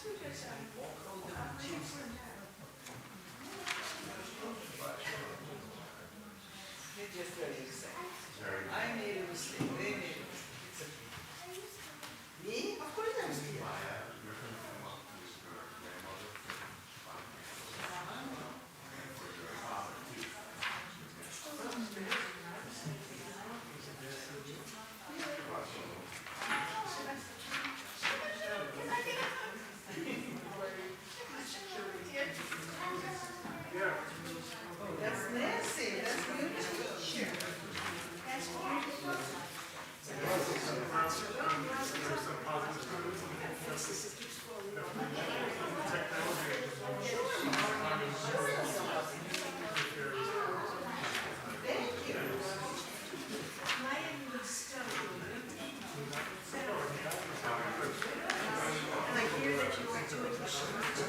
Just what you say. I made a mistake. They made a mistake. Me? Of course I'm scared. That's Nancy. That's your teacher. That's wonderful. Thank you. And I hear that you were doing the Schwartz.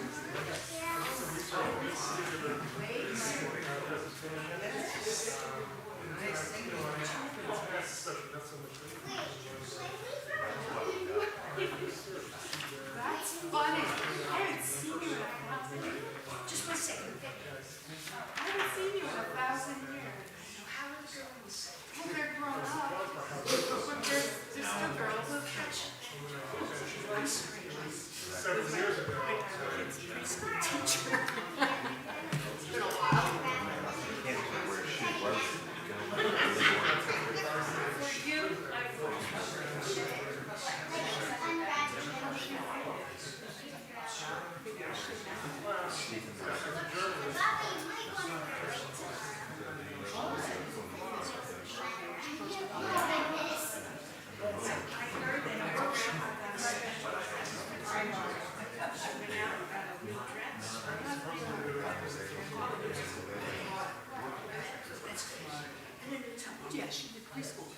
That's funny. I haven't seen you in 1,000 years. Just 1 second. I haven't seen you in 1,000 years. How are the girls? Well, they're grown up. But they're still girls. I'm straight. 7 years ago. It's a preschool teacher. It's been a while. Cantor, where she was. For you, yeah, she did preschool.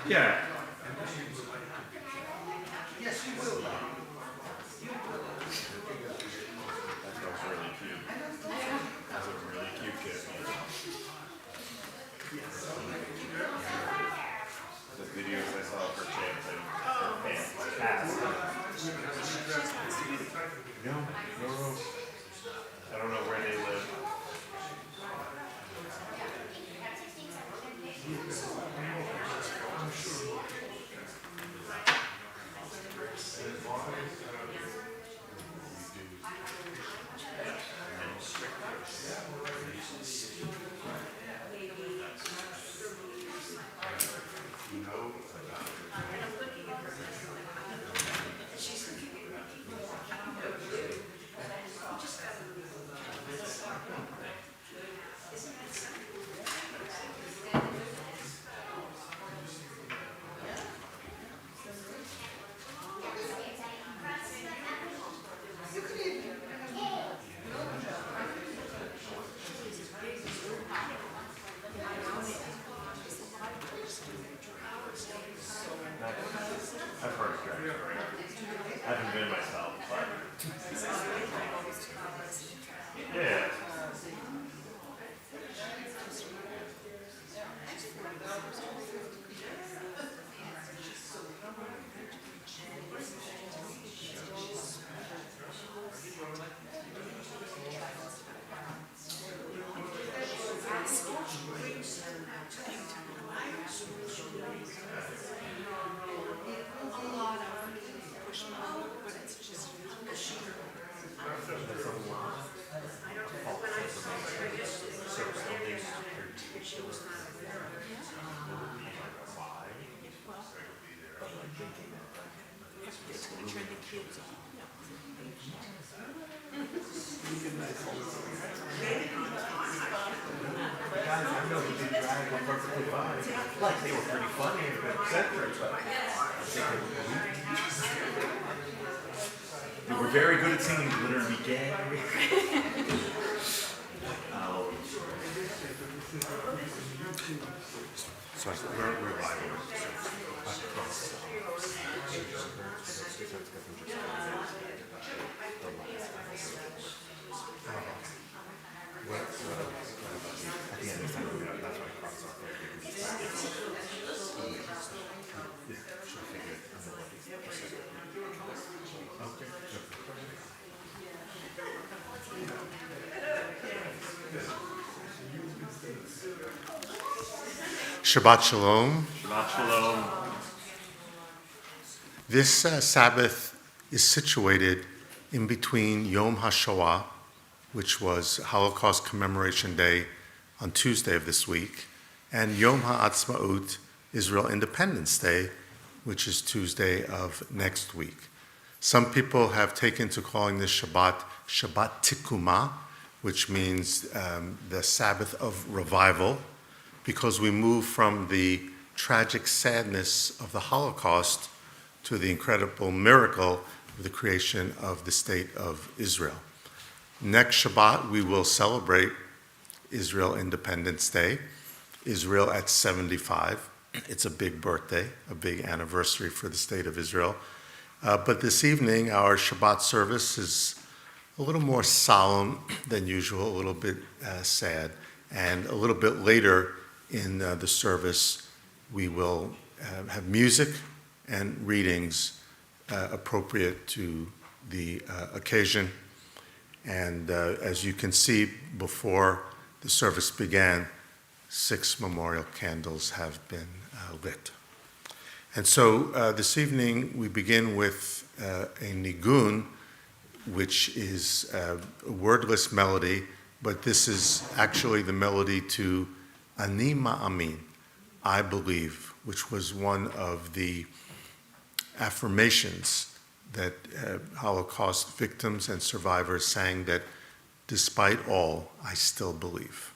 Yeah. Yes, you will. That was really cute. That's a really cute kid. The videos I saw of her chanting, her pants cast. No. I don't know where they live. I've heard of Drag Story. I haven't been myself, but yeah. They perfectly fine. Like they were pretty funny and good centers, but I think they were very good at singing Glitter Began. So we're live. At the end of the time, that's why I crossed off there. Shabbat Shalom. Shabbat Shalom. This Sabbath is situated in between Yom HaShoah, which was Holocaust Commemoration Day on Tuesday of this week, and Yom HaAtzmaut, Israel Independence Day, which is Tuesday of next week. Some people have taken to calling this Shabbat Tikuma, which means the Sabbath of revival, because we move from the tragic sadness of the Holocaust to the incredible miracle of the creation of the state of Israel. Next Shabbat, we will celebrate Israel Independence Day, Israel at 75. It's a big birthday, a big anniversary for the state of Israel. But this evening, our Shabbat service is a little more solemn than usual, a little bit sad. And a little bit later in the service, we will have music and readings appropriate to the occasion. And as you can see, before the service began, 6 memorial candles have been lit. And so this evening we begin with a nigun, which is a wordless melody, but this is actually the melody to Ani Ma'amin, I believe, which was one of the affirmations that Holocaust victims and survivors sang, that despite all, I still believe.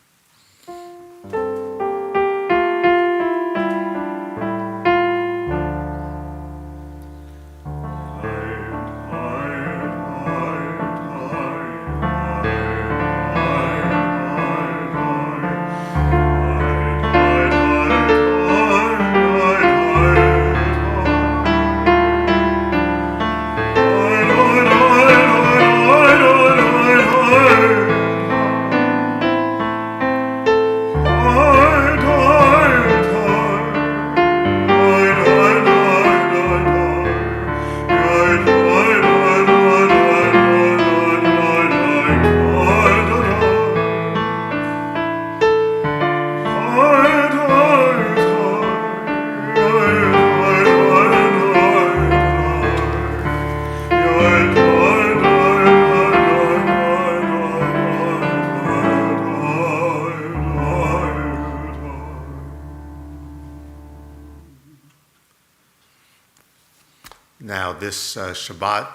Now, this Shabbat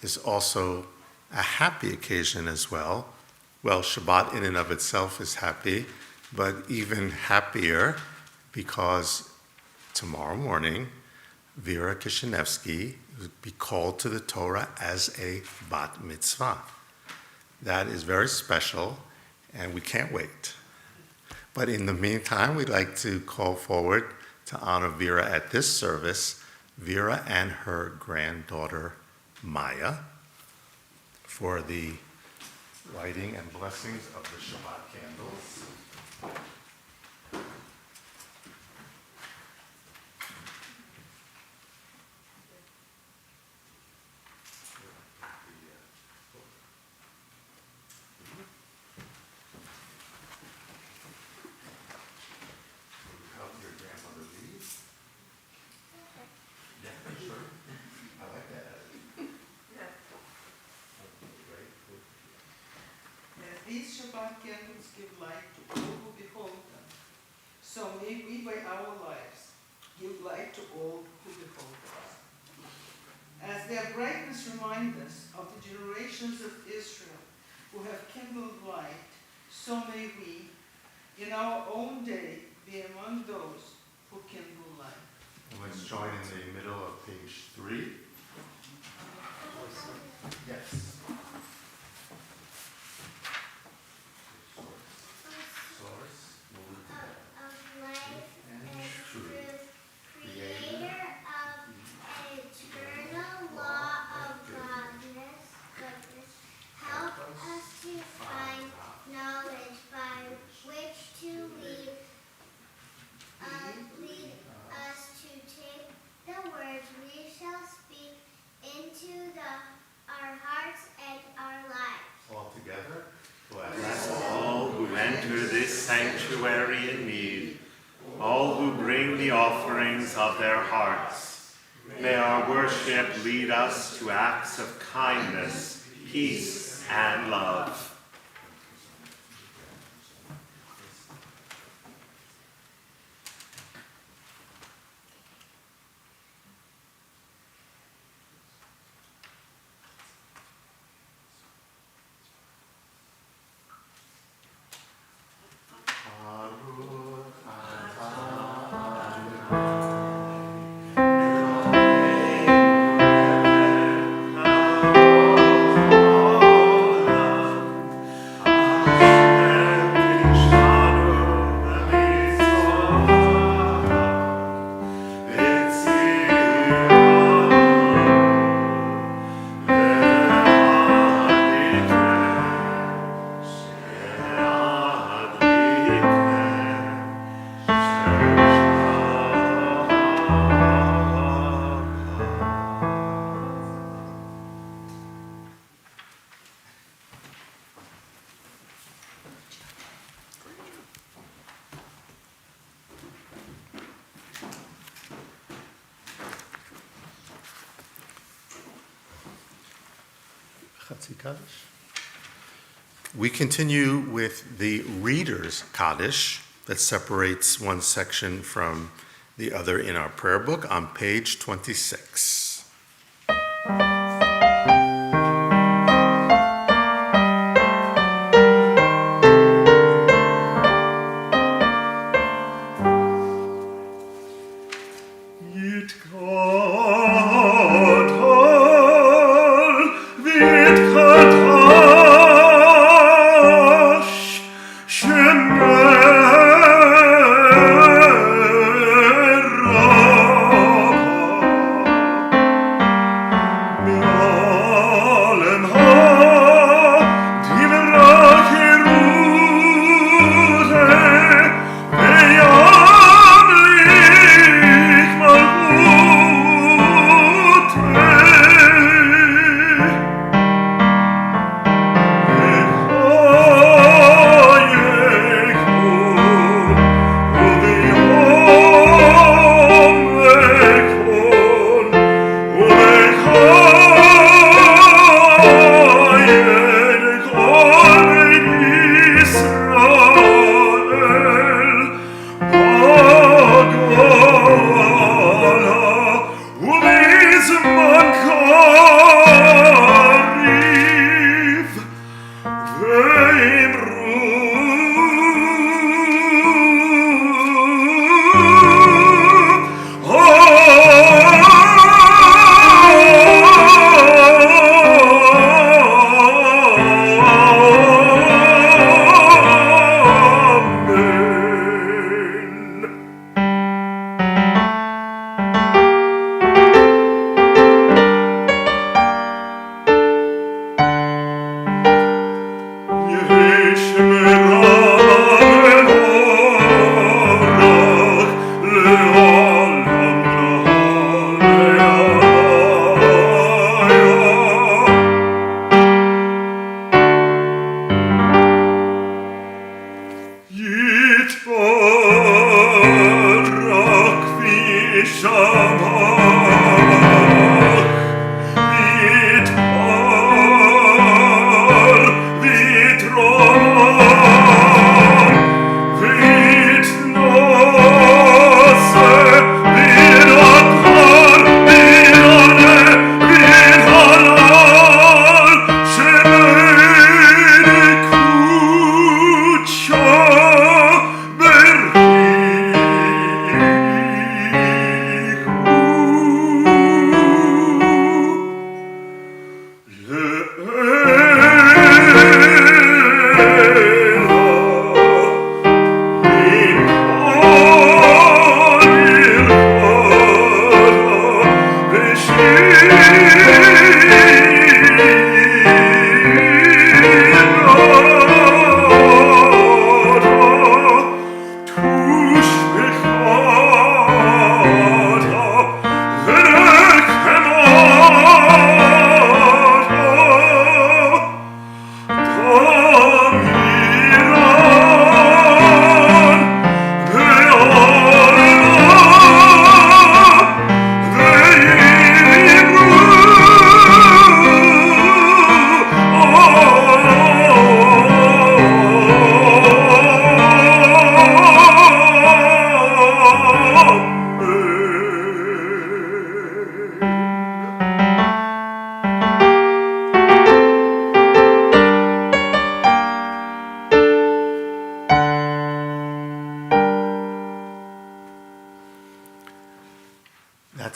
is also a happy occasion as well. Well, Shabbat in and of itself is happy, but even happier because tomorrow morning, Vera Kishinevsky will be called to the Torah as a bat mitzvah. That is very special, and we can't wait. But in the meantime, we'd like to call forward to honor Vera at this service, Vera and her granddaughter, Maya, for the lighting and blessings of the Shabbat candles. Help your grandmother lead. Yeah, sure. I like that. These Shabbat candles give light to all who behold them. So may we, by our lives, give light to all who behold us. As their brightness reminds us of the generations of Israel who have kindled light, so may we, in our own day, be among those who kindle light. Let's join in the middle of page 3. Yes. Source, of life and truth, creator of eternal law of goodness, help us to find knowledge by which to lead us to take the words we shall speak into our hearts and our lives. All together. Bless all who enter this sanctuary in need, all who bring the offerings of their hearts. May our worship lead us to acts of kindness, peace, and love. We continue with the Reader's Kaddish that separates one section from the other in our prayer book on page 26. Shemera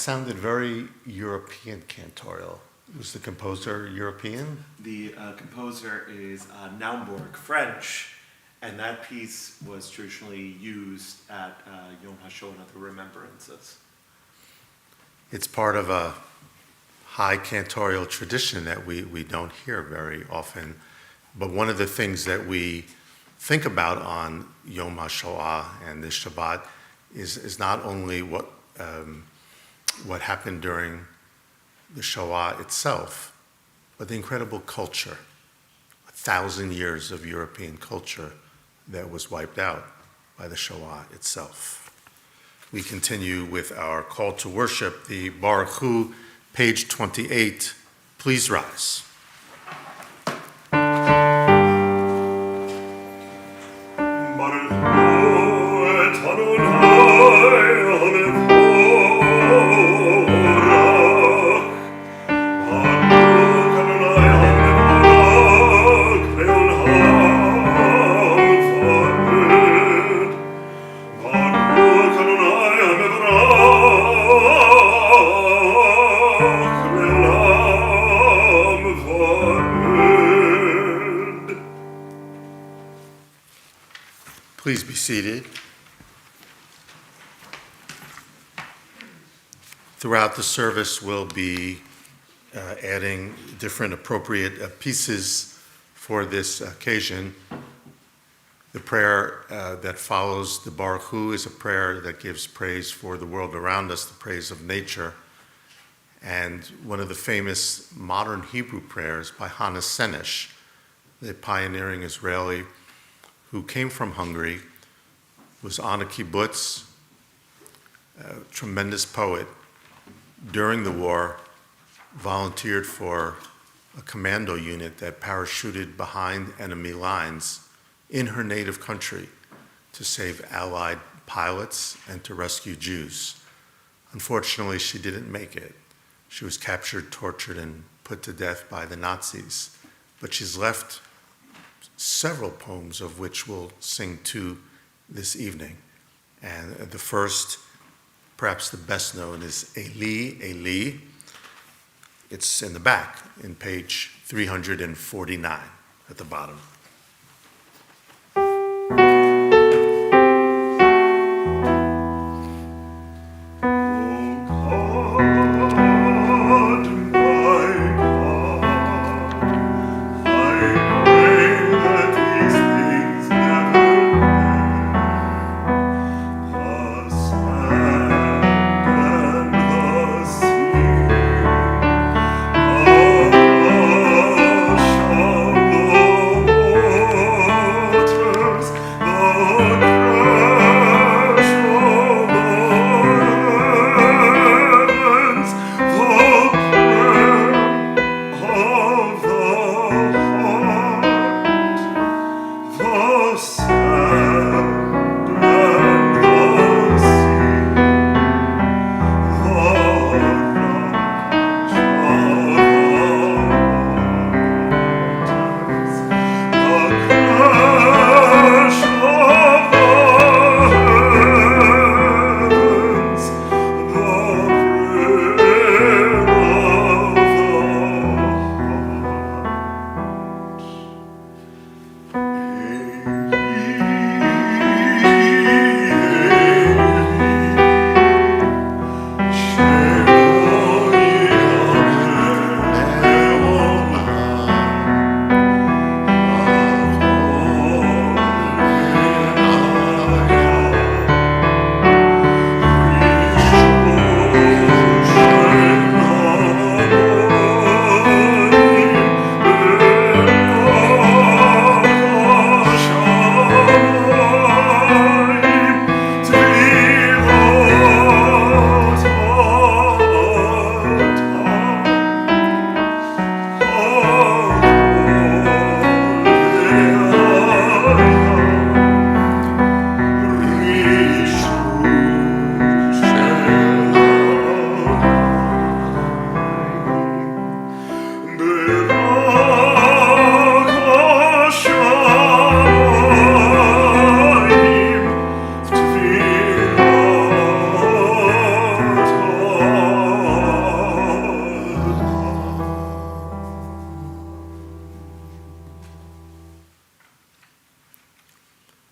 sounded very European cantorial. Was the composer European? The composer is Naumburg, French, and that piece was traditionally used at Yom HaShoah and other remembrances. It's part of a high cantorial tradition that we don't hear very often. But one of the things that we think about on Yom HaShoah and this Shabbat is not only what happened during the Shoah itself, but the incredible culture, 1,000 years of European culture that was wiped out by the Shoah itself. We continue with our call to worship, the Baruch Hu, page 28. Please rise. Please be seated. Throughout the service, we'll be adding different appropriate pieces for this occasion. The prayer that follows the Baruch Hu is a prayer that gives praise for the world around us, the praise of nature. And one of the famous modern Hebrew prayers by Hannah Senesh, the pioneering Israeli who came from Hungary, was on a kibbutz, a tremendous poet. During the war, volunteered for a commando unit that parachuted behind enemy lines in her native country to save Allied pilots and to rescue Jews. Unfortunately, she didn't make it. She was captured, tortured, and put to death by the Nazis. But she's left several poems of which we'll sing two this evening. And the first, perhaps the best known, is Eli, Eli. It's in the back, in page 349 at the bottom. Oh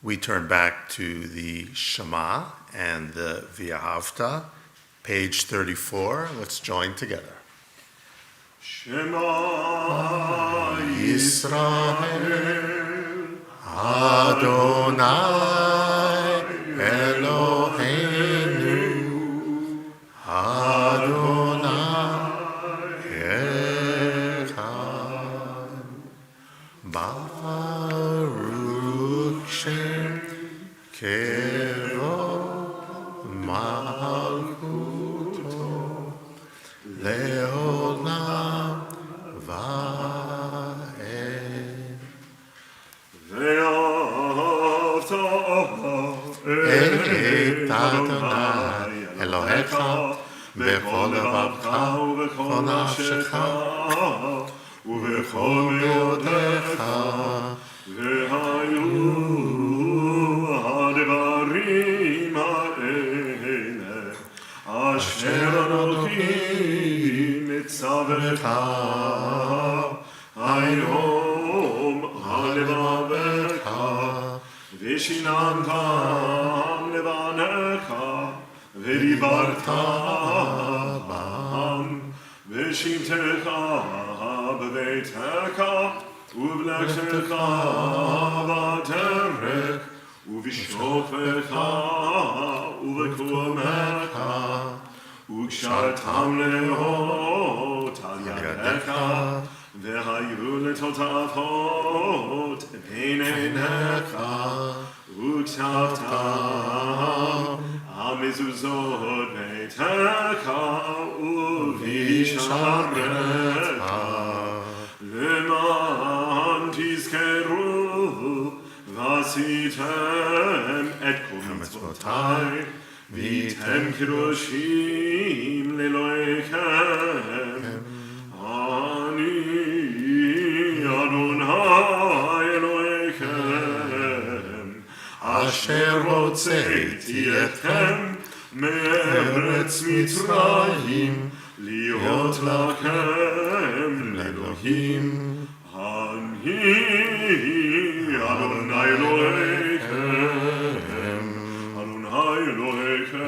we turn back to the Shema and the V'ahavta, page 34. Let's join together. Shema Yisrael, Adonai Eloheinu, Adonai Echad, Baruch Shem Kevod Malchuto Leolam Va'ed. Et Adonai Elohecha bechol levavecha ubechol nafshecha ubechol meodecha והיו הדברים האלה אשר אנוכי מצווך היום הלבבך ושיננתם לבניך ודיברת בם ושבתך בביתך ובלכתך בדרך ובשופך ובקומך וקשרתם לאות על ידך והיו לטוטפות בין עיניך וכתבתם על מזוזות ביתך ובשעריך למען תזכרו ועשיתם את כל מצוותיי והייתם קדושים לאלוהיכם אני אדוני אלוהיכם אשר הוצאתי אתכם מארץ מצרים להיות לכם לאלוהים אני אדוני אלוהיכם אדוני אלוהיכם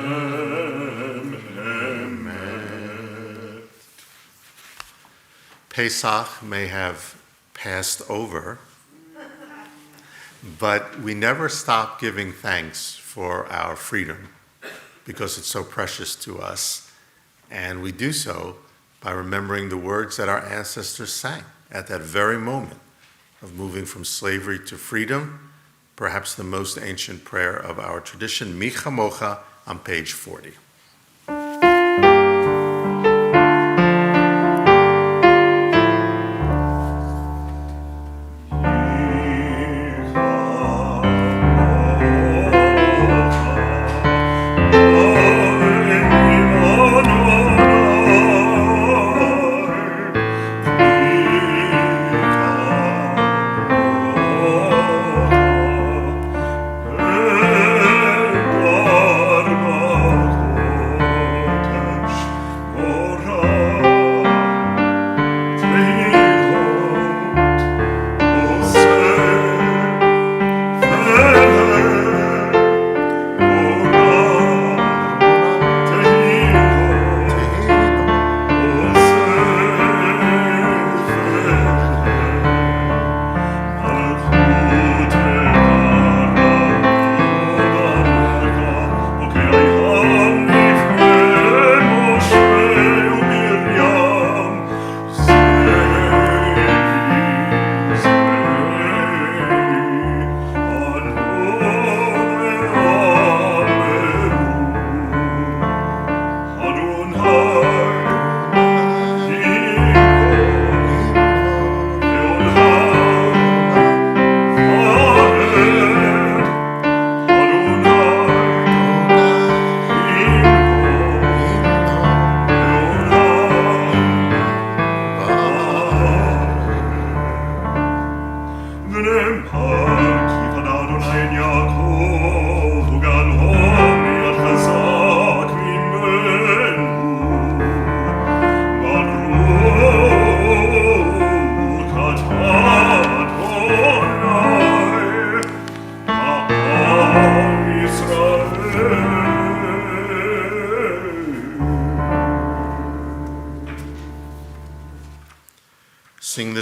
אמת. Pesach may have passed over, but we never stop giving thanks for our freedom because it's so precious to us. And we do so by remembering the words that our ancestors sang at that very moment of moving from slavery to freedom, perhaps the most ancient prayer of our tradition, Mi Chamocha, on page 40.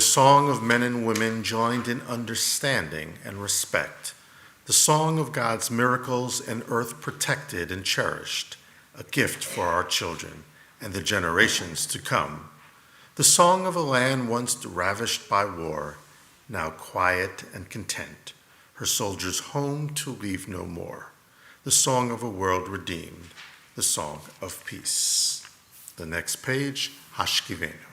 song of men and women joined in understanding and respect, the song of God's miracles and earth protected and cherished, a gift for our children and the generations to come, the song of a land once ravished by war, now quiet and content, her soldiers home to leave no more, the song of a world redeemed, the song of peace. The next page, Hashkivenu.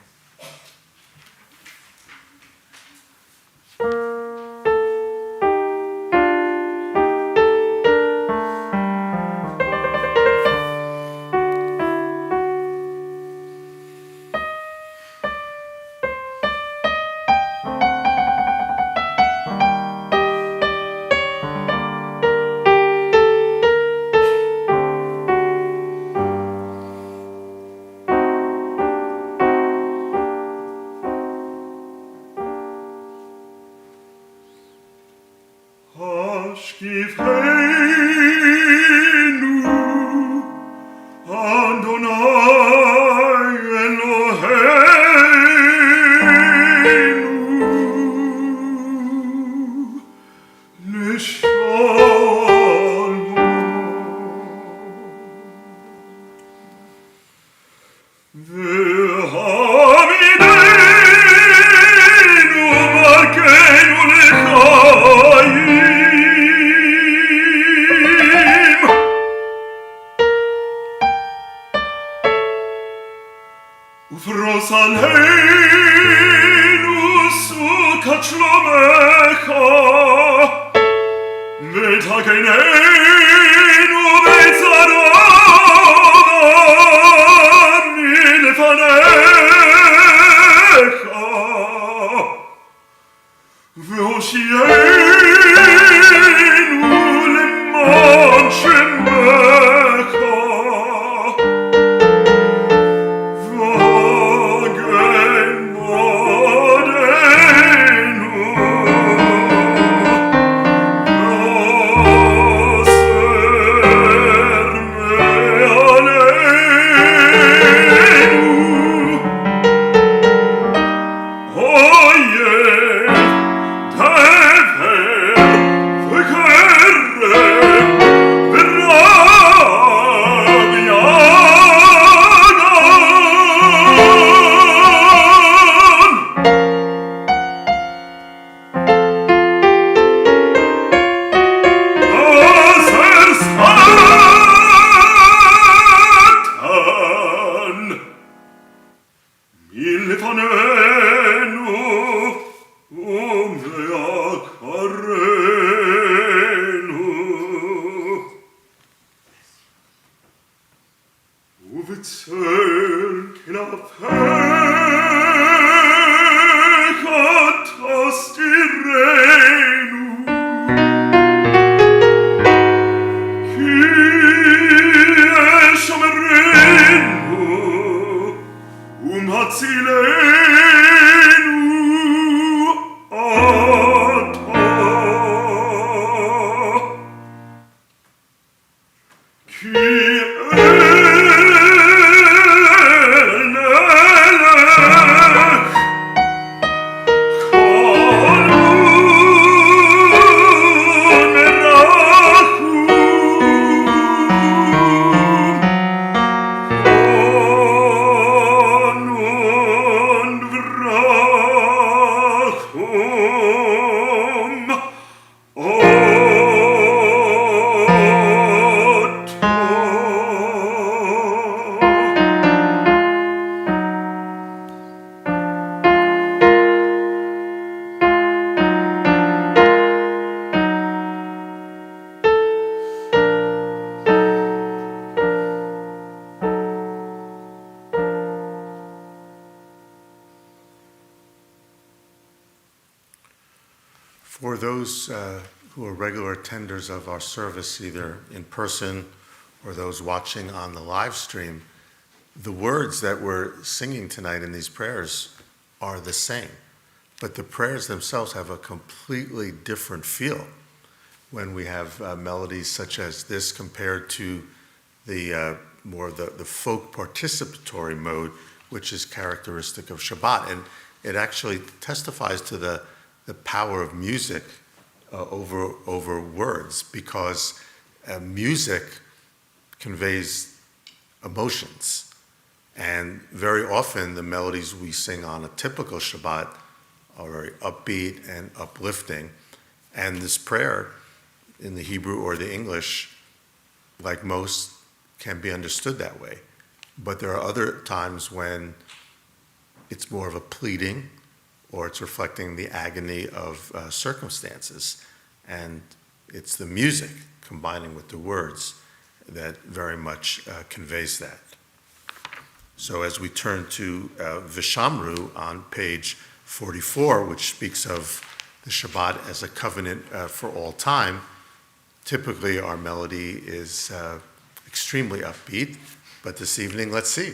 For those who are regular attenders of our service, either in person or those watching on the live stream, the words that we're singing tonight in these prayers are the same, but the prayers themselves have a completely different feel when we have melodies such as this compared to the more the folk participatory mode, which is characteristic of Shabbat. And it actually testifies to the power of music over words, because music conveys emotions. And very often the melodies we sing on a typical Shabbat are very upbeat and uplifting. And this prayer in the Hebrew or the English, like most, can be understood that way. But there are other times when it's more of a pleading, or it's reflecting the agony of circumstances. And it's the music combining with the words that very much conveys that. So as we turn to Vishamru on page 44, which speaks of the Shabbat as a covenant for all time, typically our melody is extremely upbeat, but this evening, let's see.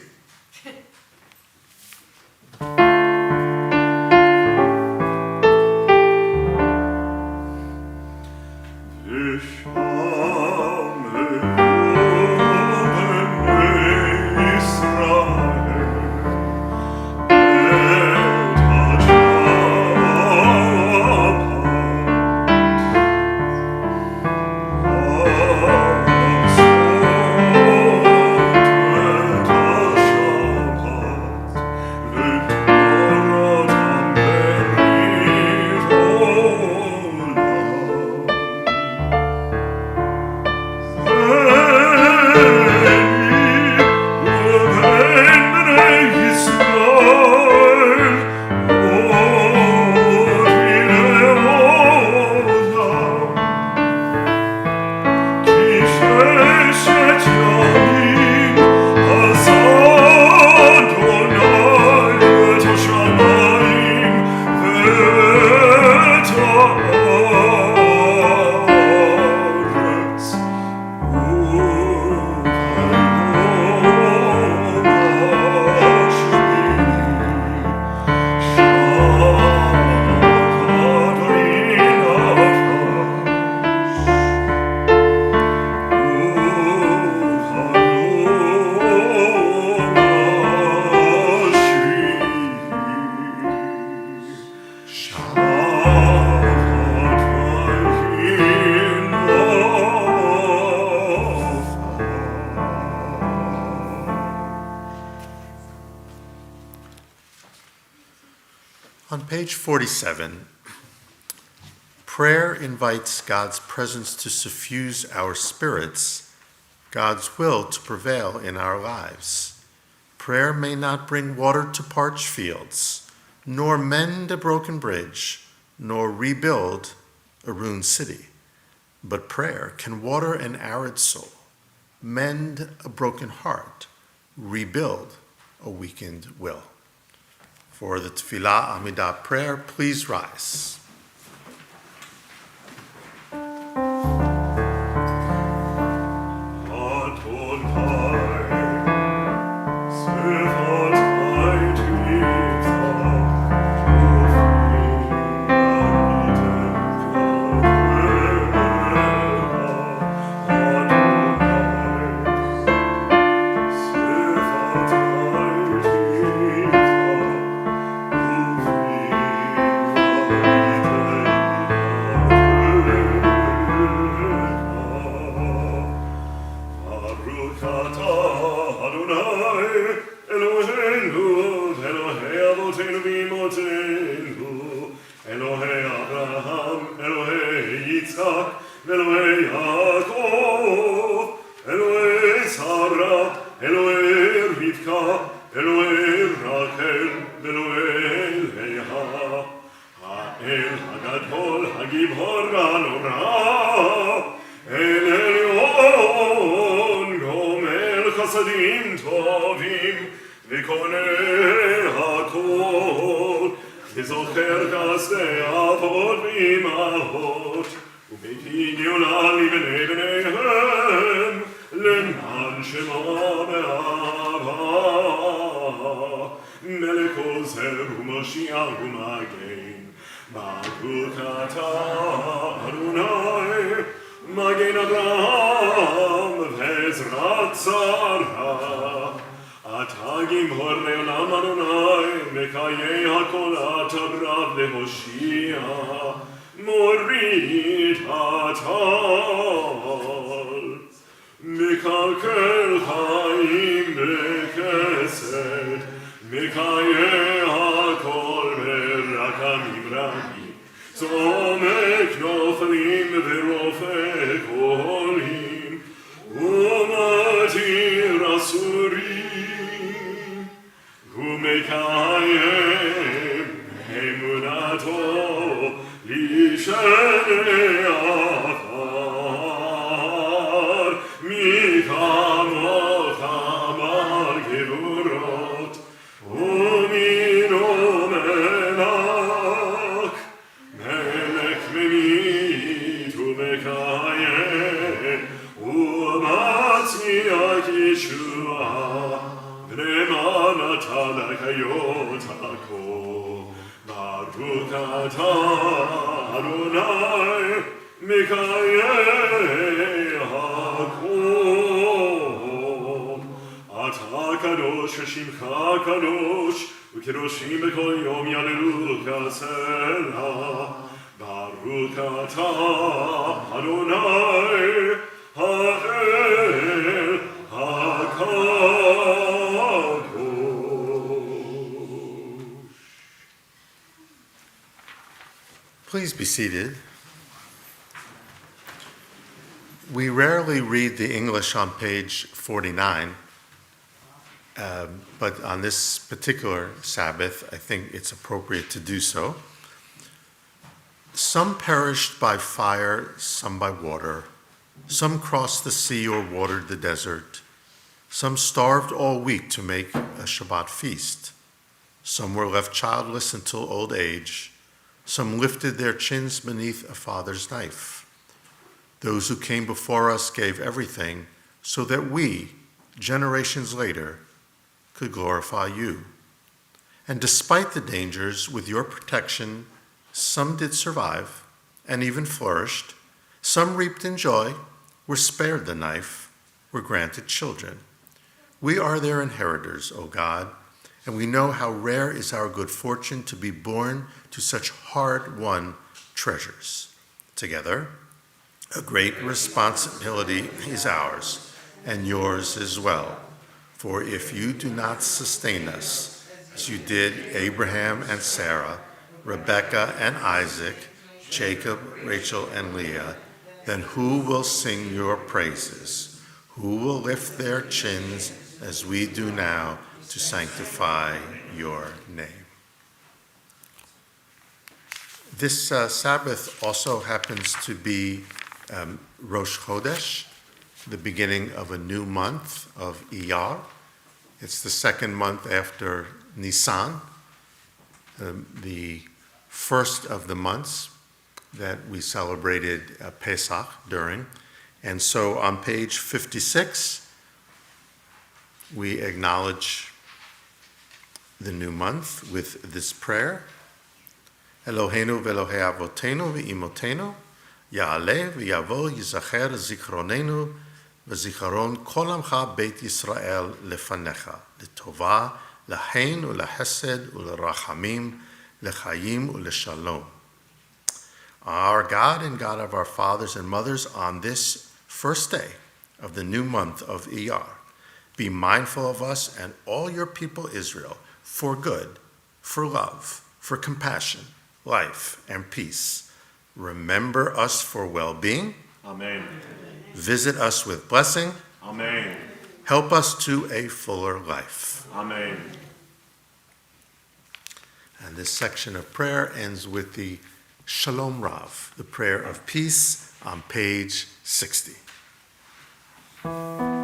On page 47, prayer invites God's presence to suffuse our spirits, God's will to prevail in our lives. Prayer may not bring water to parched fields, nor mend a broken bridge, nor rebuild a ruined city. But prayer can water an arid soul, mend a broken heart, rebuild a weakened will. For the Tefillah Amidah prayer, please rise. Atagim hor le'olam Adonai ומקיים הכל אתה רב להושיע, מוריד הטל. מקלקל חיים בחסד, מקיים הכל ברחמים רבים. צומק נופלים ורופא חולים, ומתיר אסורים, ומקיים אמונתו לשני עפר. מי כמוך מר גבורות, ומינו מלך, מלך ממית ומקיים, ומצמיח ישועה, ונאמנת לחיות הכל. ברוך אתה אדוני מקיים הכל. אתה קדוש ושמך קדוש, וקדושים בכל יום יעללוך סלע. ברוך אתה אדוני האל הקדוש. Please be seated. We rarely read the English on page 49, but on this particular Sabbath, I think it's appropriate to do so. Some perished by fire, some by water. Some crossed the sea or watered the desert. Some starved all week to make a Shabbat feast. Some were left childless until old age. Some lifted their chins beneath a father's knife. Those who came before us gave everything so that we, generations later, could glorify you. And despite the dangers, with your protection, some did survive and even flourished. Some reaped in joy, were spared the knife, were granted children. We are their inheritors, O God, and we know how rare is our good fortune to be born to such hard-won treasures. Together, a great responsibility is ours, and yours as well. For if you do not sustain us, as you did Abraham and Sarah, Rebekah and Isaac, Jacob, Rachel, and Leah, then who will sing your praises? Who will lift their chins as we do now to sanctify your name? This Sabbath also happens to be Rosh Chodesh, the beginning of a new month of Iyar. It's the second month after Nisan, the first of the months that we celebrated Pesach during. And so on page 56, we acknowledge the new month with this prayer. Eloheinu ve'Elohei avotenu ve'imotenu, ya'aleh ve'yavo yizacher zikronenu ve'zikaron kol amcha beit Yisrael lefanecha, letova, lahen ulehesed ulerachamim, lechayim uleshalom. Our God and God of our fathers and mothers, on this first day of the new month of Iyar, be mindful of us and all your people Israel for good, for love, for compassion, life, and peace. Remember us for well-being. Amen. Visit us with blessing. Amen. Help us to a fuller life. Amen. And this section of prayer ends with the Shalom Rav, the prayer of peace, on page 60. Oh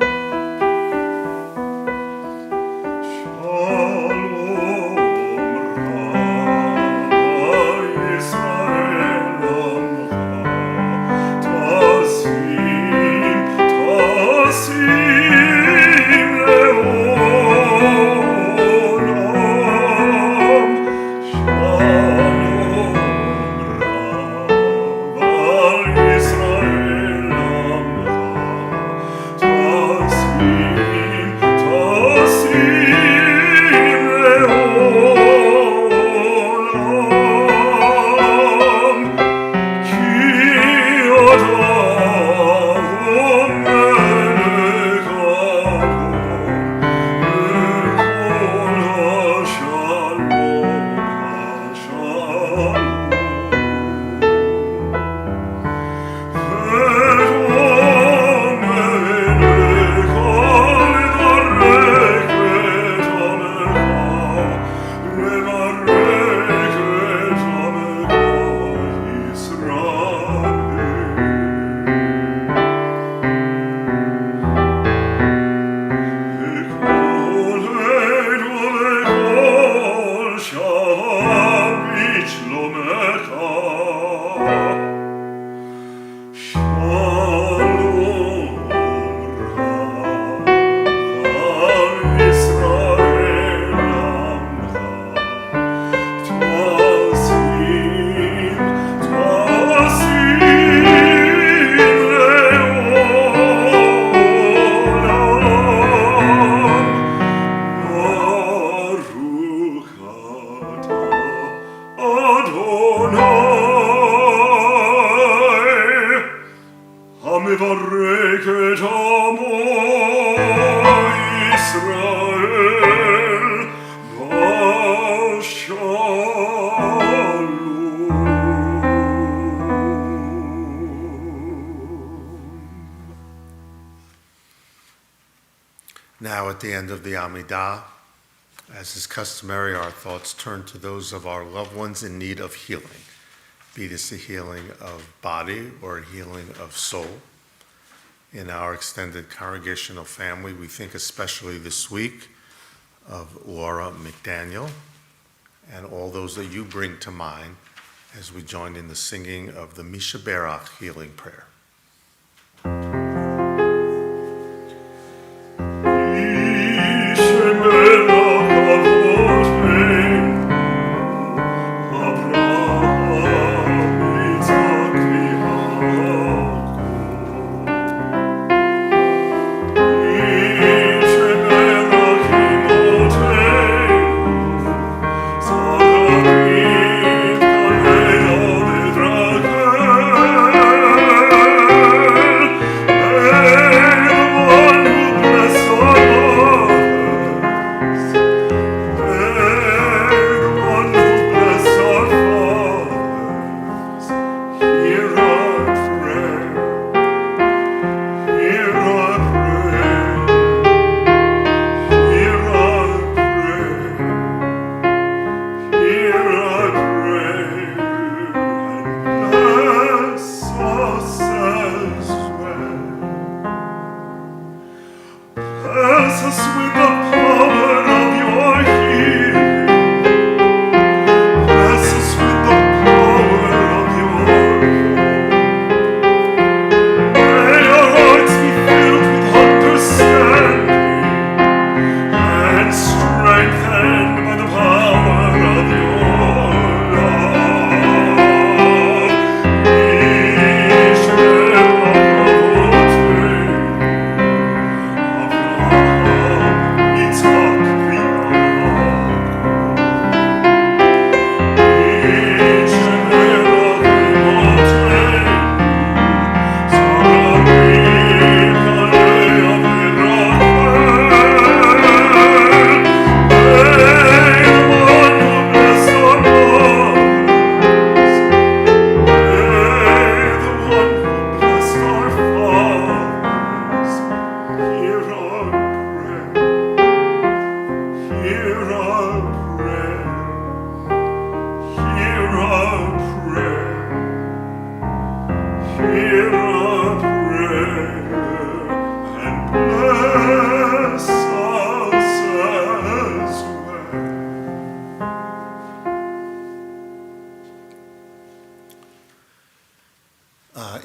Now, at the end of the Amidah, as is customary, our thoughts turn to those of our loved ones in need of healing, be this a healing of body or a healing of soul. In our extended congregational family, we think especially this week of Laura McDaniel and all those that you bring to mind as we join in the singing of the Misha Berach healing prayer.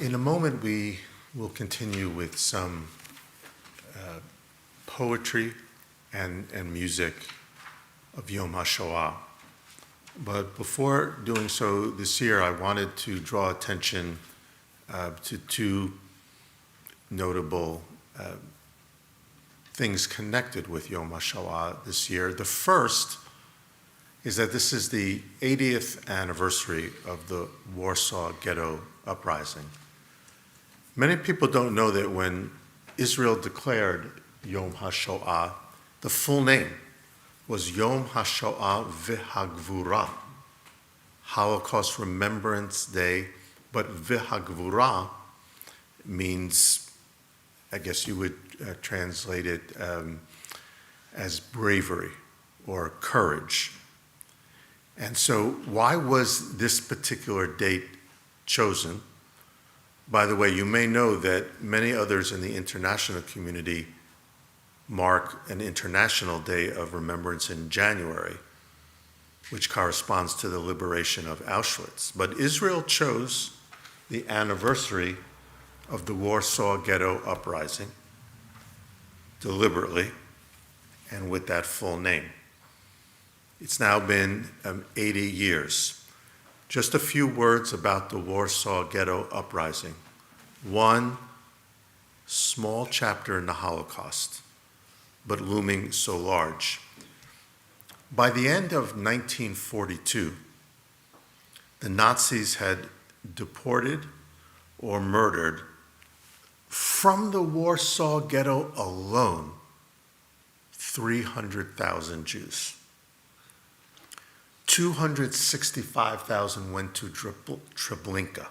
In a moment, we will continue with some poetry and music of Yom HaShoah. But before doing so this year, I wanted to draw attention to two notable things connected with Yom HaShoah this year. The first is that this is the 80th anniversary of the Warsaw Ghetto Uprising. Many people don't know that when Israel declared Yom HaShoah, the full name was Yom HaShoah V'Hagvura, Holocaust Remembrance Day, but V'Hagvura means, I guess you would translate it as bravery or courage. And so why was this particular date chosen? By the way, you may know that many others in the international community mark an International Day of Remembrance in January, which corresponds to the liberation of Auschwitz. But Israel chose the anniversary of the Warsaw Ghetto Uprising deliberately and with that full name. It's now been 80 years. Just a few words about the Warsaw Ghetto Uprising. One small chapter in the Holocaust, but looming so large. By the end of 1942, the Nazis had deported or murdered from the Warsaw Ghetto alone 300,000 Jews. 265,000 went to Treblinka.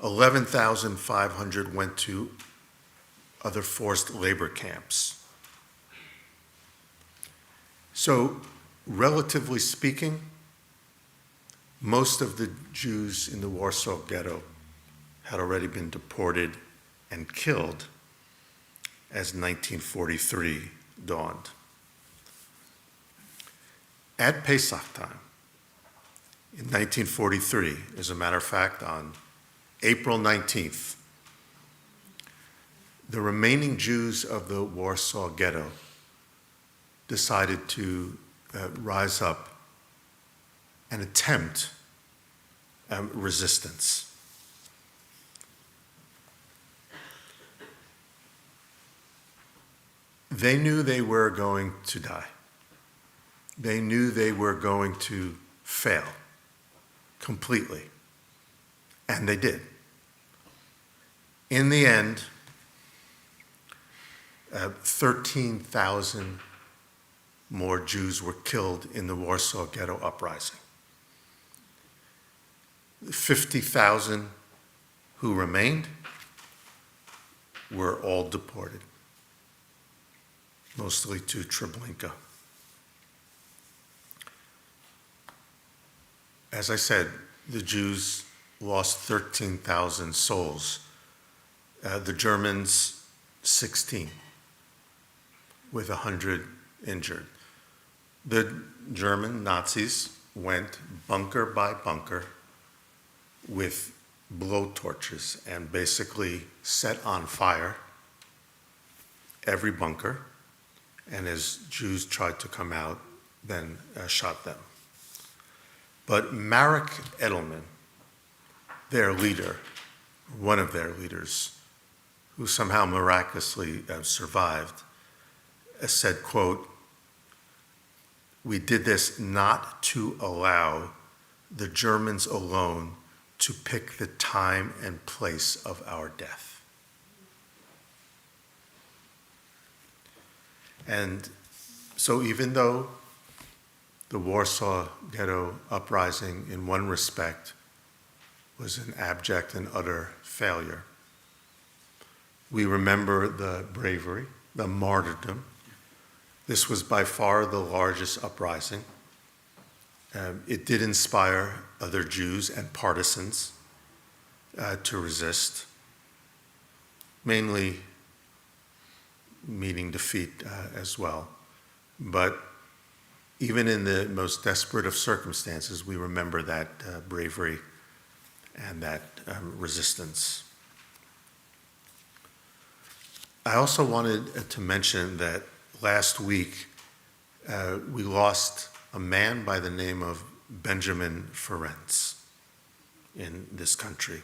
11,500 went to other forced labor camps. So, relatively speaking, most of the Jews in the Warsaw Ghetto had already been deported and killed as 1943 dawned. At Pesach time, in 1943, as a matter of fact, on April 19th, the remaining Jews of the Warsaw Ghetto decided to rise up and attempt resistance. They knew they were going to die. They knew they were going to fail completely. And they did. In the end, 13,000 more Jews were killed in the Warsaw Ghetto Uprising. 50,000 who remained were all deported, mostly to Treblinka. As I said, the Jews lost 13,000 souls. The Germans, 16, with 100 injured. The German Nazis went bunker by bunker with blowtorches and basically set on fire every bunker, and as Jews tried to come out, then shot them. But Marek Edelman, their leader, one of their leaders, who somehow miraculously survived, said, quote, "We did this not to allow the Germans alone to pick the time and place of our death." And so even though the Warsaw Ghetto Uprising, in one respect, was an abject and utter failure, we remember the bravery, the martyrdom. This was by far the largest uprising. It did inspire other Jews and partisans to resist, mainly meeting defeat as well. But even in the most desperate of circumstances, we remember that bravery and that resistance. I also wanted to mention that last week we lost a man by the name of Benjamin Ferencz in this country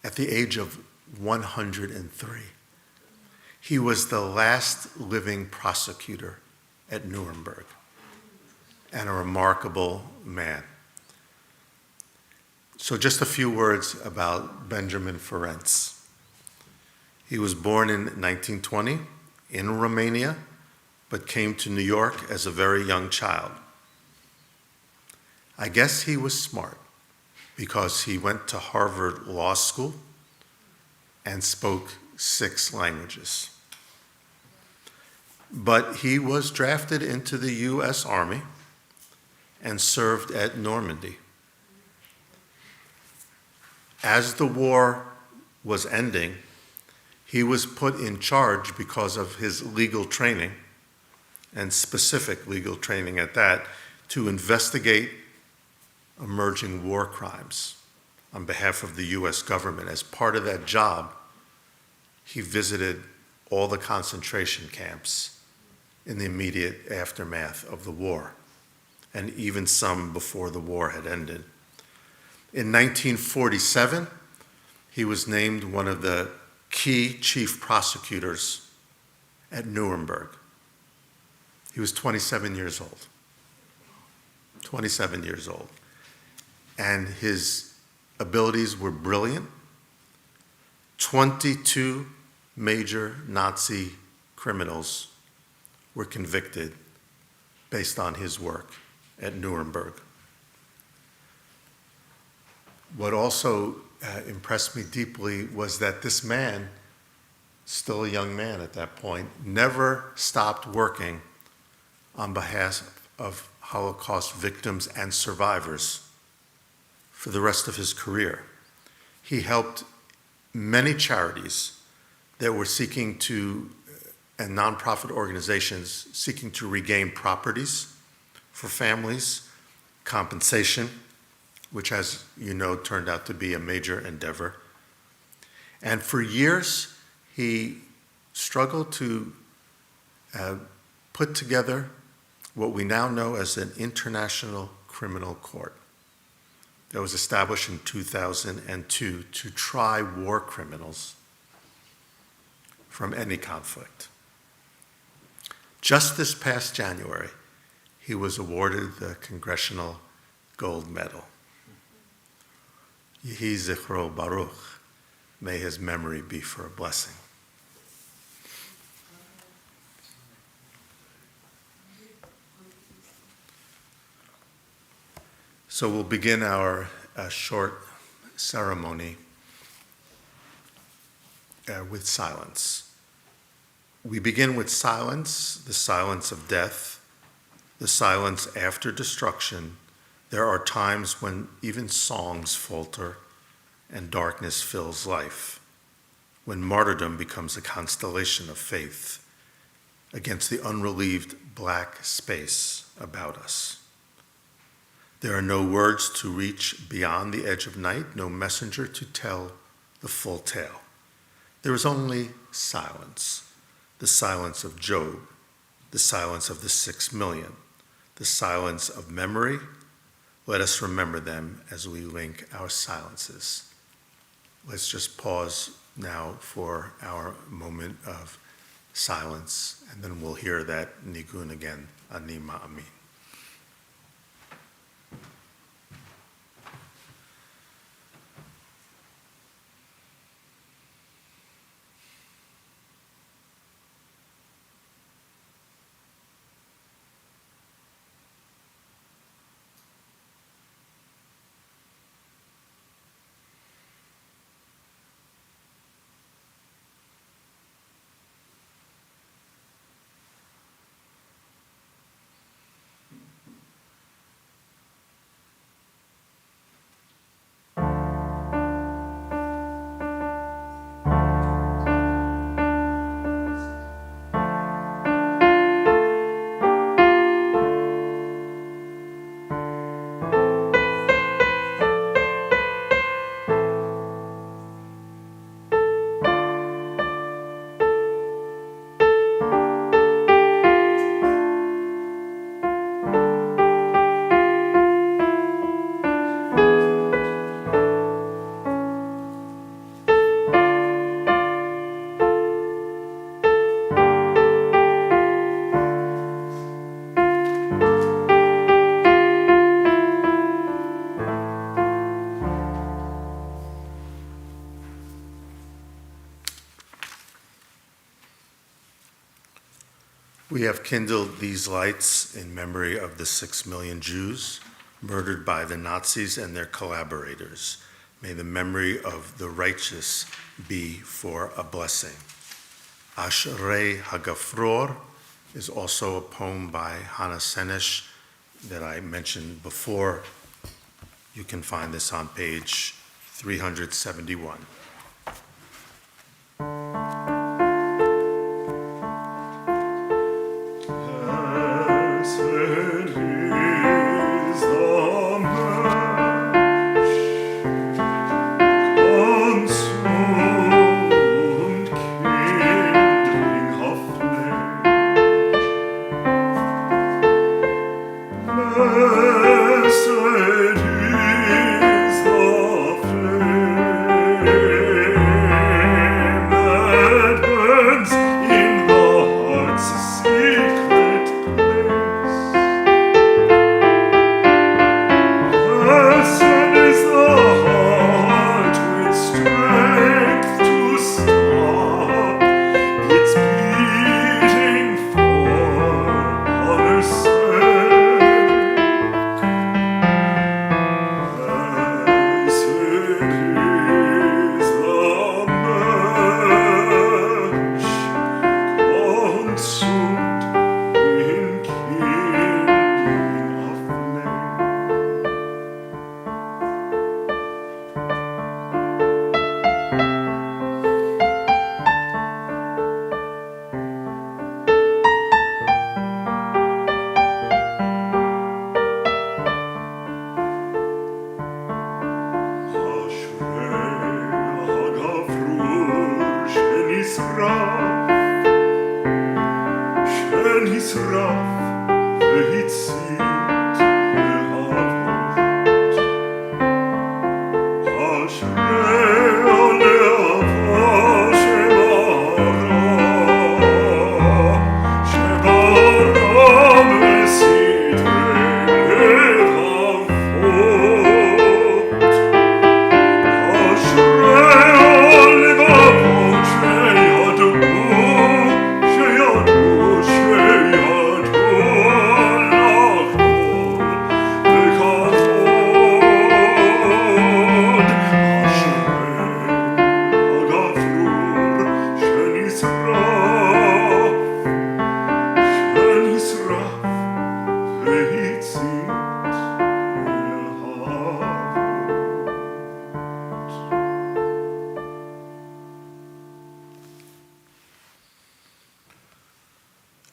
at the age of 103. He was the last living prosecutor at Nuremberg, and a remarkable man. So just a few words about Benjamin Ferencz. He was born in 1920 in Romania, but came to New York as a very young child. I guess he was smart because he went to Harvard Law School and spoke 6 languages. But he was drafted into the U.S. Army and served at Normandy. As the war was ending, he was put in charge because of his legal training, and specific legal training at that, to investigate emerging war crimes on behalf of the U.S. government. As part of that job, he visited all the concentration camps in the immediate aftermath of the war, and even some before the war had ended. In 1947, he was named one of the key chief prosecutors at Nuremberg. He was 27 years old. 27 years old. And his abilities were brilliant. 22 major Nazi criminals were convicted based on his work at Nuremberg. What also impressed me deeply was that this man, still a young man at that point, never stopped working on behalf of Holocaust victims and survivors for the rest of his career. He helped many charities that were seeking to, and nonprofit organizations seeking to regain properties for families, compensation, which, as you know, turned out to be a major endeavor. And for years, he struggled to put together what we now know as an international criminal court that was established in 2002 to try war criminals from any conflict. Just this past January, he was awarded the Congressional Gold Medal. Yehi Zichro Baruch, may his memory be for a blessing. So we'll begin our short ceremony with silence. We begin with silence, the silence of death, the silence after destruction. There are times when even songs falter and darkness fills life, when martyrdom becomes a constellation of faith against the unrelieved black space about us. There are no words to reach beyond the edge of night, no messenger to tell the full tale. There is only silence, the silence of Job, the silence of the 6 million, the silence of memory. Let us remember them as we link our silences. Let's just pause now for our moment of silence, and then we'll hear that nigun again, Ani Ma'amin. We have kindled these lights in memory of the 6 million Jews murdered by the Nazis and their collaborators. May the memory of the righteous be for a blessing. Ashrei Hagafror is also a poem by Hannah Senesh that I mentioned before. You can find this on page 371.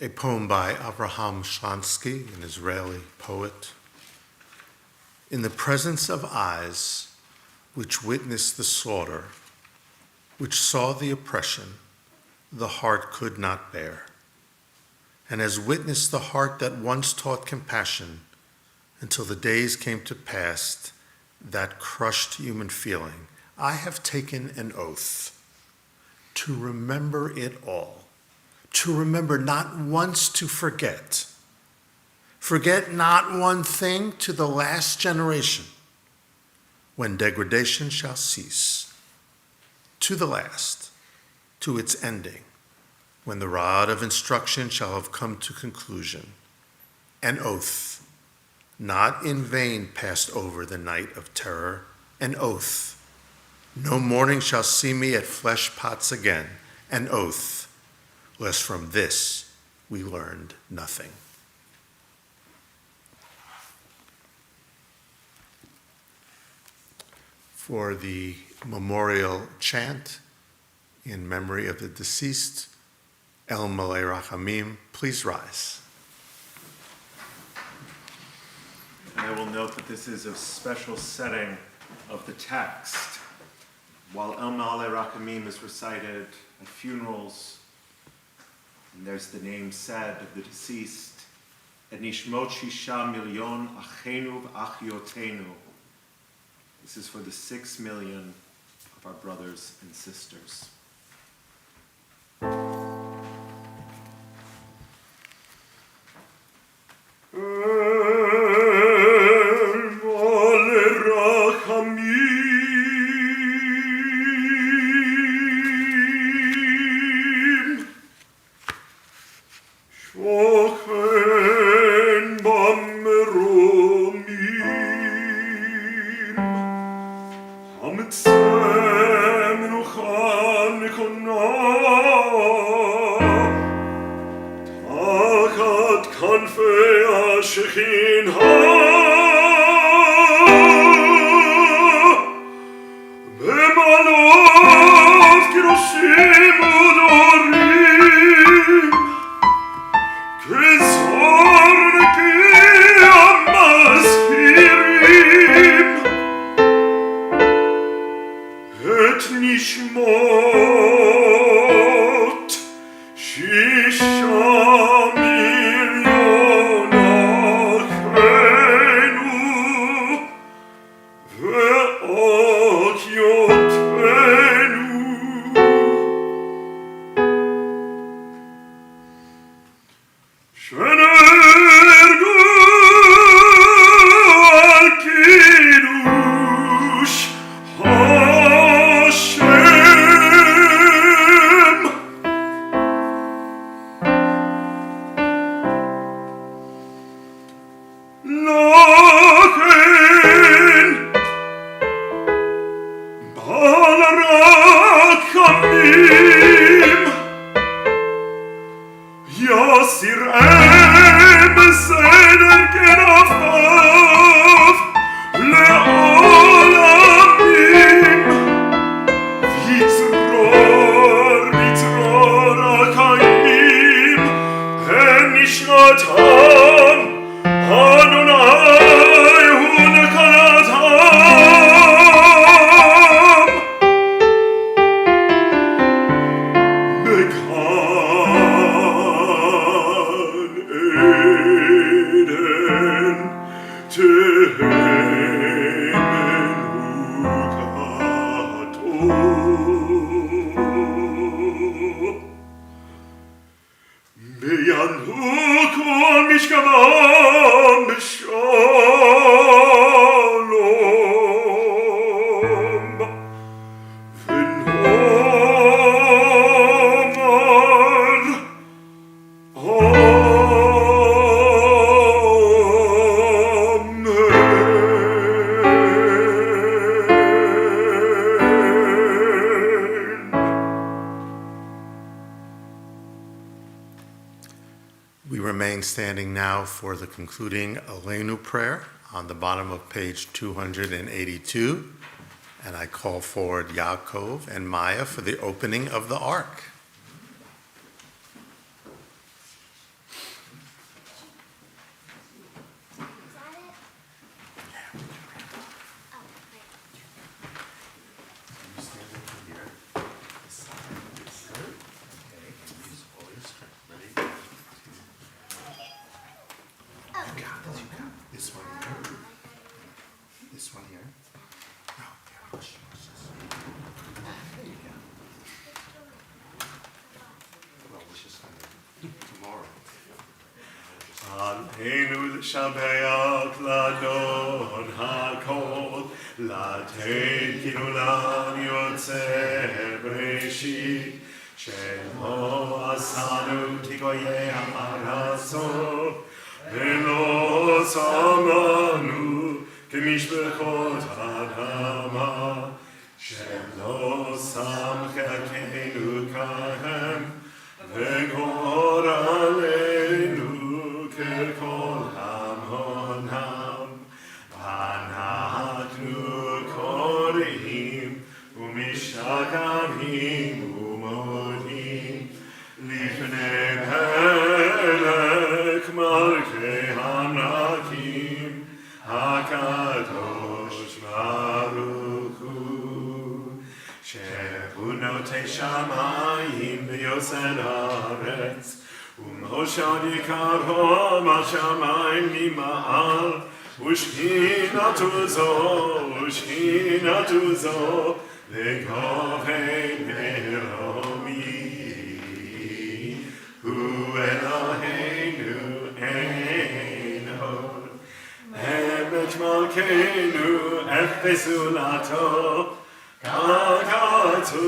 A poem by Avraham Shansky, an Israeli poet. In the presence of eyes which witnessed the slaughter, which saw the oppression, the heart could not bear. And as witnessed the heart that once taught compassion, until the days came to pass that crushed human feeling, I have taken an oath to remember it all. To remember, not once to forget. Forget not one thing to the last generation, when degradation shall cease. To the last, to its ending, when the rod of instruction shall have come to conclusion. An oath, not in vain passed over the night of terror. An oath, no morning shall see me at flesh pots again. An oath, lest from this we learned nothing. For the memorial chant in memory of the deceased, El Malei Rachamim, please rise. And I will note that this is a special setting of the text. While El Malei Rachamim is recited at funerals, and there's the name said of the deceased, Et nishmot shisha milyon achenu v'achiotenu. This is for the 6 million of our brothers and sisters. Shochen bam romi We remain standing now for the concluding Aleinu prayer on the bottom of page 282. And I call forward Yaakov and Maya for the opening of the ark. Aleinu l'shabeach l'adon hakol, l'aten kinulam yotzeh breshit, shelo asanu tigoyeh ha'araso, velo samanu k'mishbechot adama, shelo sam chelkeinu kahem, v'gor aleinu kol hamonam, anachnu korim umishakarim umodim lifnei melech malkei hamlakim hakadosh baruch hu shebunotei shamayim v'yosed haaretz U'moshad yikarom al shamayim mima'al U'shkinatu zo Legovei meromi Hu Eloheinu Einod Emet malkeinu efesu lato Kakatu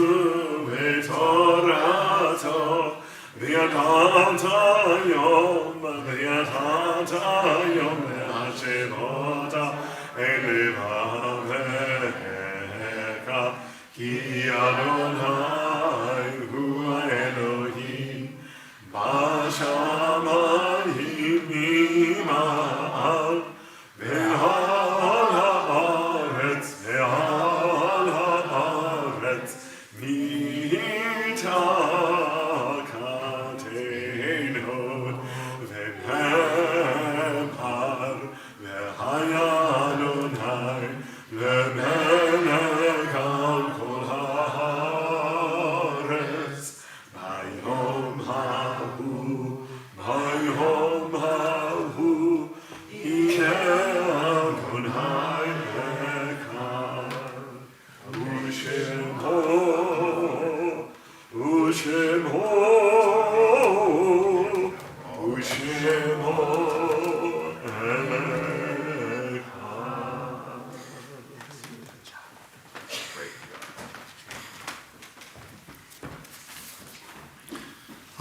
v'torato V'yadanta yom le'ashevota elevavecha Ki Adonai hu Elohim B'shamayim ima'al למלך על כל הארץ, ביום ההוא, ביום ההוא, הנה אדוני לכאן, ושמו, ושמו, ושמו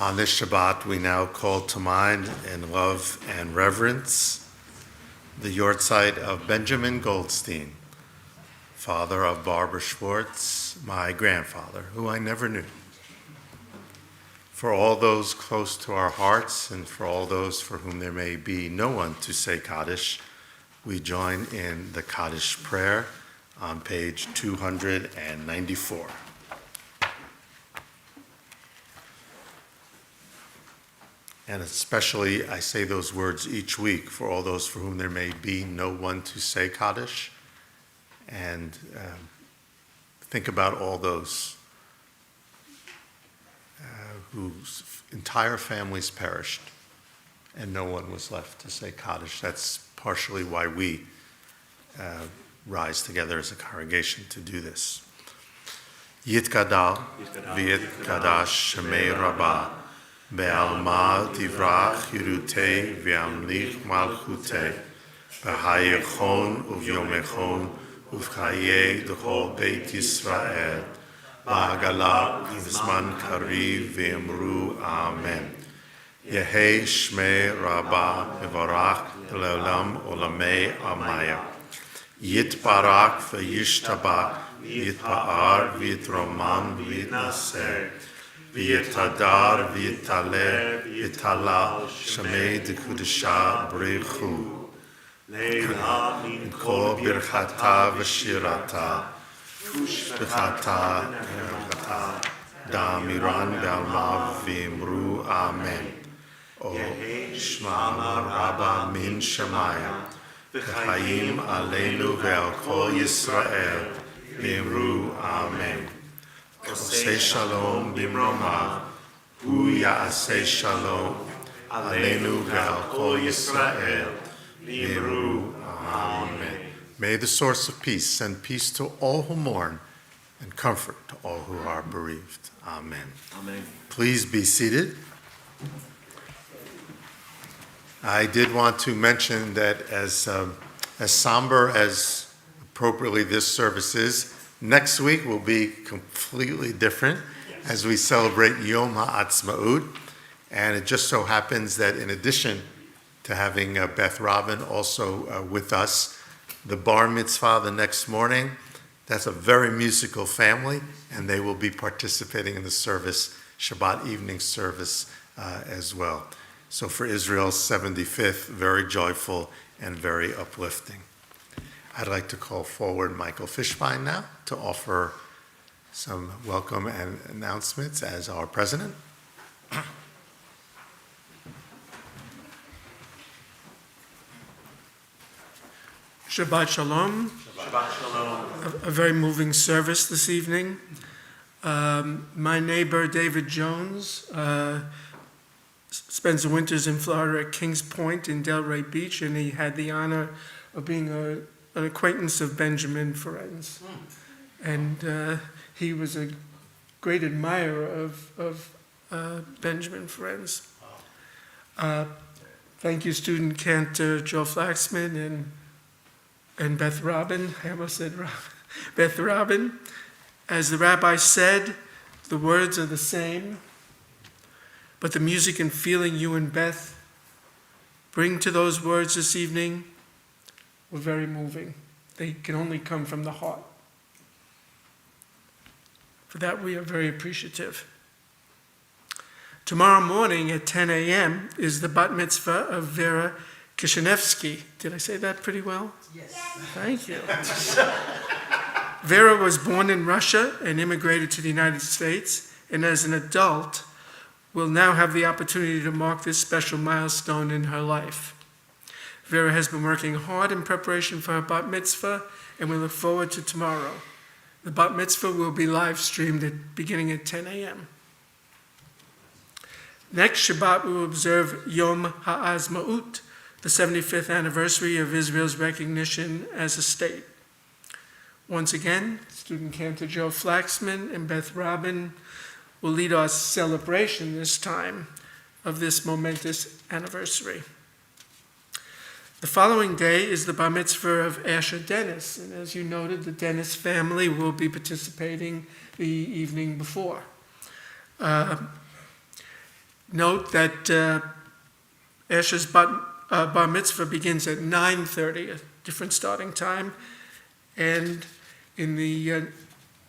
On this Shabbat, we now call to mind in love and reverence the yahrzeit of Benjamin Goldstein, father of Barbara Schwartz, my grandfather, who I never knew. For all those close to our hearts and for all those for whom there may be no one to say Kaddish, we join in the Kaddish prayer on page 294. And especially, I say those words each week for all those for whom there may be no one to say Kaddish. And think about all those whose entire families perished and no one was left to say Kaddish. That's partially why we rise together as a congregation to do this. Yitkadal v'yitkadash shemei Rabba Be'alma tivrach yirutei ve'amlich malchutei B'hayechon uvyomechon uvchaye d'chol Beit Yisrael Ba'agala v'zman kariv ve'emru Amen. Yehei shmei Rabba mevarach le'olam olamei amaya. Yitbarak v'yishtabak yitpa'ar v'yitromam v'yitnaser V'yitadar v'yitaleh v'yitala shemei d'kudesha b'reichu Kol birchata v'shirata V'chata v'chata Da'amiran be'alma v'imru Amen. O Shema Rabba min Shemaya V'chayim aleinu ve'al kol Yisrael v'imru Amen. Osei shalom bimromav, hu ya'aseh shalom, aleinu ve'al kol Yisrael, v'imru Amen. May the source of peace send peace to all who mourn and comfort to all who are bereaved. Amen. Amen. Please be seated. I did want to mention that as somber as appropriately this service is, next week will be completely different as we celebrate Yom HaAtzmaut. And it just so happens that in addition to having Beth Robin also with us, the bar mitzvah the next morning, that's a very musical family, and they will be participating in the service, Shabbat evening service as well. So for Israel's 75th, very joyful and very uplifting. I'd like to call forward Michael Fishbein now to offer some welcome and announcements as our president. Shabbat Shalom. Shabbat Shalom. A very moving service this evening. My neighbor David Jones spends the winters in Florida at Kings Point in Delray Beach, and he had the honor of being an acquaintance of Benjamin Ferenz. And he was a great admirer of Benjamin Ferenz. Thank you, student Cantor Joe Flaxman and Beth Robin. I almost said Beth Robin. As the rabbi said, the words are the same, but the music and feeling you and Beth bring to those words this evening were very moving. They can only come from the heart. For that, we are very appreciative. Tomorrow morning at 10 a.m. is the bat mitzvah of Vera Kishinevsky. Did I say that pretty well? Yes. Thank you. Vera was born in Russia and immigrated to the United States, and as an adult, will now have the opportunity to mark this special milestone in her life. Vera has been working hard in preparation for her bat mitzvah and we look forward to tomorrow. The bat mitzvah will be live streamed beginning at 10 a.m. Next Shabbat, we will observe Yom Ha'azma'ut, the 75th anniversary of Israel's recognition as a state. Once again, student Cantor Joe Flaxman and Beth Robin will lead our celebration this time of this momentous anniversary. The following day is the bar mitzvah of Asher Dennis, and as you noted, the Dennis family will be participating the evening before. Note that Asher's bar mitzvah begins at 9:30, a different starting time, and in the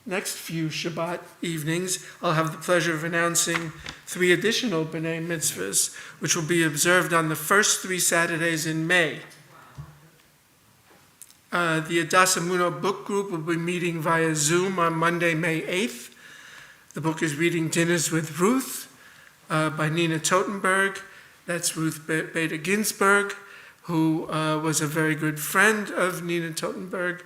next few Shabbat evenings, I'll have the pleasure of announcing 3 additional B'nai mitzvahs, which will be observed on the first 3 Saturdays in May. The Adas Emuno book group will be meeting via Zoom on Monday, May 8th. The book is Reading Dinners with Ruth by Nina Totenberg. That's Ruth Bader Ginsburg, who was a very good friend of Nina Totenberg.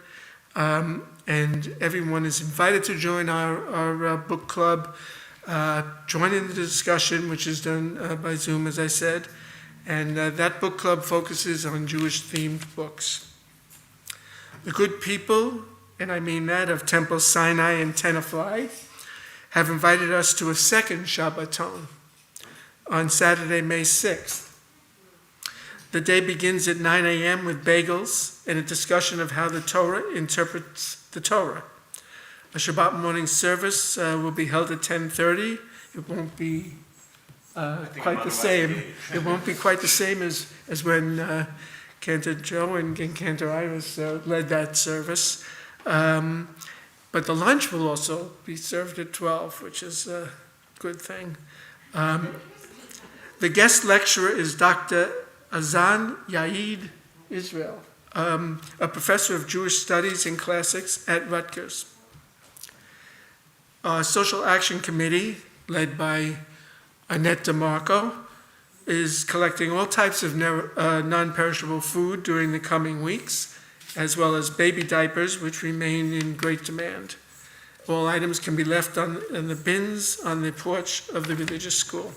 And everyone is invited to join our book club, join in the discussion, which is done by Zoom, as I said. And that book club focuses on Jewish-themed books. The good people, and I mean that, of Temple Sinai and Tenafly, have invited us to a second Shabbaton on Saturday, May 6th. The day begins at 9 a.m. with bagels and a discussion of how the Torah interprets the Torah. A Shabbat morning service will be held at 10:30. It won't be quite the same. It won't be quite the same as when Cantor Joe and Cantor Iris led that service. But the lunch will also be served at 12, which is a good thing. The guest lecturer is Dr. Azan Yaid Israel, a professor of Jewish studies and classics at Rutgers. Our Social Action Committee, led by Annette DeMarco, is collecting all types of non-perishable food during the coming weeks, as well as baby diapers, which remain in great demand. All items can be left in the bins on the porch of the religious school.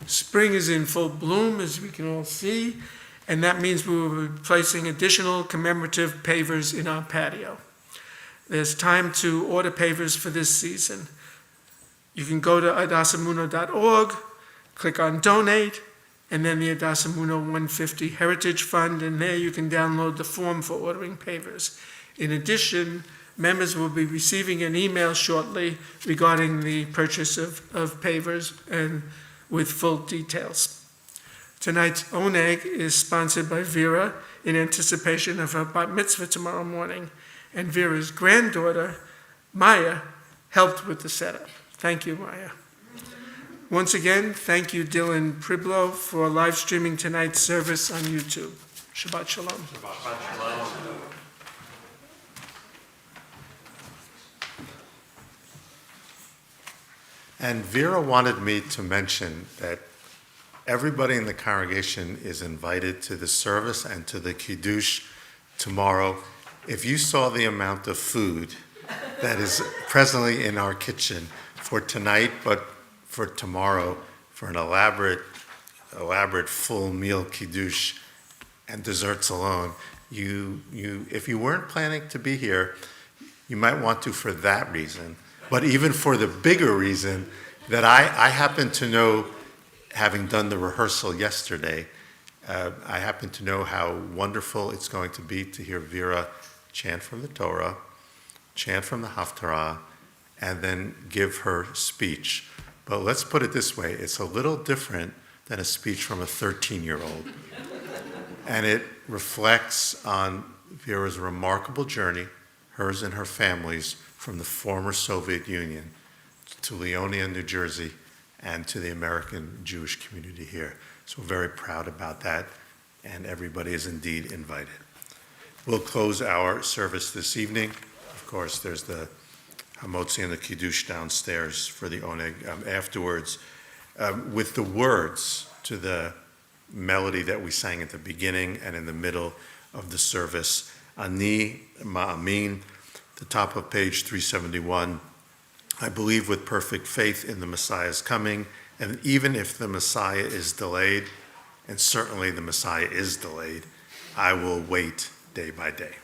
Spring is in full bloom, as we can all see, and that means we will be placing additional commemorative pavers in our patio. There's time to order pavers for this season. You can go to adasemuno.org, click on Donate, and then the Adas Emuno 150 Heritage Fund, and there you can download the form for ordering pavers. In addition, members will be receiving an email shortly regarding the purchase of pavers and with full details. Tonight's Oneg is sponsored by Vera in anticipation of her bat mitzvah tomorrow morning, and Vera's granddaughter, Maya, helped with the setup. Thank you, Maya. Once again, thank you, Dylan Priblo, for live streaming tonight's service on YouTube. Shabbat Shalom. Shabbat Shalom. And Vera wanted me to mention that everybody in the congregation is invited to the service and to the Kiddush tomorrow. If you saw the amount of food that is presently in our kitchen for tonight, but for tomorrow, for an elaborate full meal Kiddush and desserts alone, if you weren't planning to be here, you might want to for that reason. But even for the bigger reason that I happen to know, having done the rehearsal yesterday, I happen to know how wonderful it's going to be to hear Vera chant from the Torah, chant from the Haftarah, and then give her speech. But let's put it this way, it's a little different than a speech from a 13-year-old. And it reflects on Vera's remarkable journey, hers and her family's, from the former Soviet Union to Leonia, New Jersey, and to the American Jewish community here. So we're very proud about that, and everybody is indeed invited. We'll close our service this evening. Of course, there's the Hamotzi and the Kiddush downstairs for the Oneg afterwards, with the words to the melody that we sang at the beginning and in the middle of the service Ani Ma'amin, the top of page 371. I believe with perfect faith in the Messiah's coming, and even if the Messiah is delayed, and certainly the Messiah is delayed, I will wait day by day.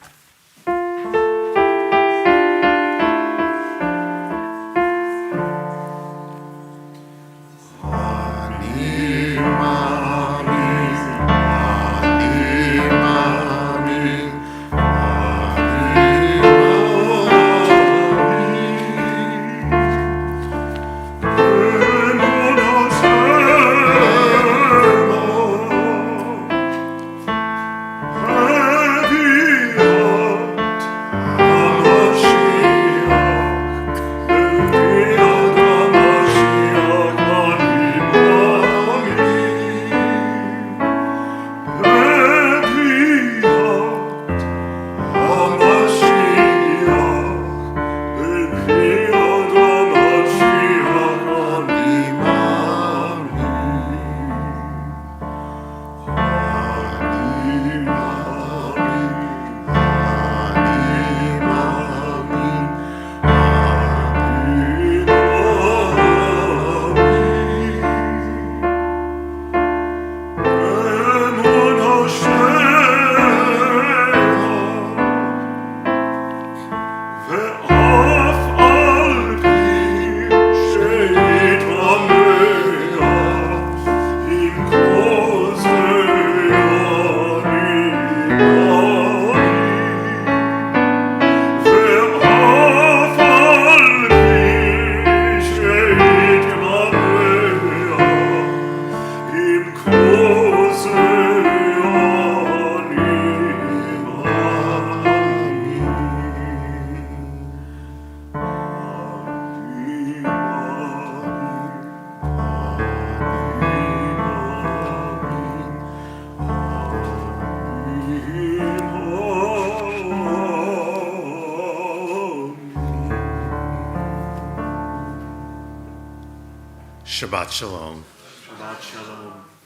Shabbat Shalom. Shabbat Shalom.